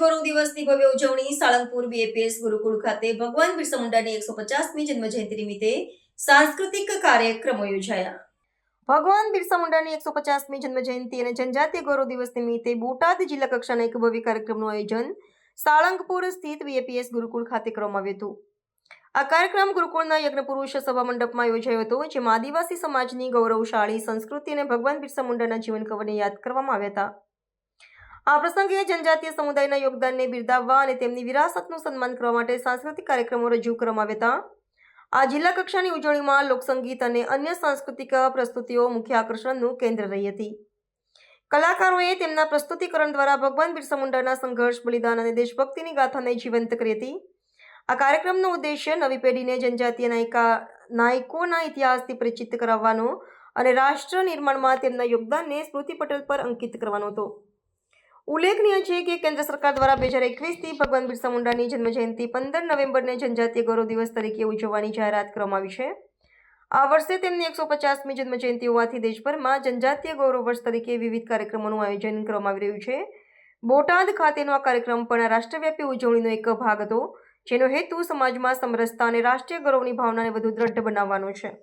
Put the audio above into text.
ગૌરવ દિવસની ભવ્ય ઉજવણી સાળંગપુર બીએપીએસ ગુરુકુળ ખાતે ભગવાન બિરસા મુંડાની 150મી જન્મજયંતિ નિમિત્તે સાંસ્કૃતિક કાર્યક્રમો યોજાયા. ભગવાન બિરસા મુંડાની 150મી જન્મજયંતિ અને જનજાતીય ગૌરવ દિવસ નિમિત્તે બોટાદ જિલ્લા કક્ષાના એક ભવ્ય કાર્યક્રમનું આયોજન સાળંગપુર સ્થિત બીએપીએસ ગુરુકુળ ખાતે કરવામાં આવ્યું હતું. આ કાર્યક્રમ ગુરુકુળના યજ્ઞપુરુષ સભા મંડપમાં યોજાયો હતો, જેમાં આદિવાસી સમાજની ગૌરવશાળી સંસ્કૃતિ અને ભગવાન બિરસા મુંડાના જીવન કવનને યાદ કરવામાં આવ્યા હતા. આ પ્રસંગે જનજાતીય સમુદાયના યોગદાનને બિરદાવવા અને તેમની વિરાસતનું સન્માન કરવા માટે સાંસ્કૃતિક કાર્યક્રમો રજૂ કરવામાં આવ્યા હતા. આ જિલ્લા કક્ષાની ઉજવણીમાં લોકસંગીત અને અન્ય સાંસ્કૃતિક પ્રસ્તુતિઓ મુખ્ય આકર્ષણનું કેન્દ્ર રહી હતી. કલાકારોએ તેમના પ્રસ્તુતિકરણ દ્વારા ભગવાન બિરસા મુંડાના સંઘર્ષ, બલિદાન અને દેશભક્તિની ગાથાને જીવંત કરી હતી. આ કાર્યક્રમનો ઉદ્દેશ્ય નવી પેઢીને જનજાતીય નાયકોના ઇતિહાસથી પરિચિત કરાવવાનો અને રાષ્ટ્ર નિર્માણમાં તેમના યોગદાનને સ્મૃતિપટલ પર અંકિત કરવાનો હતો. ઉલ્લેખનીય છે કે કેન્દ્ર સરકાર દ્વારા 2021થી ભગવાન બિરસા મુંડાની જન્મજયંતિ 15 નવેમ્બરને જનજાતીય ગૌરવ દિવસ તરીકે ઉજવવાની જાહેરાત કરવામાં આવી છે. આ વર્ષે તેમની 150મી જન્મજયંતિ હોવાથી દેશભરમાં જનજાતીય ગૌરવ વર્ષ તરીકે વિવિધ કાર્યક્રમોનું આયોજન કરવામાં આવી રહ્યું છે. બોટાદ ખાતેનો આ કાર્યક્રમ પણ રાષ્ટ્રવ્યાપી ઉજવણીનો એક ભાગ હતો, જેનો હેતુ સમાજમાં સમરસતા અને રાષ્ટ્રીય ગૌરવની ભાવનાને વધુ દ્રઢ બનાવવાનો છે.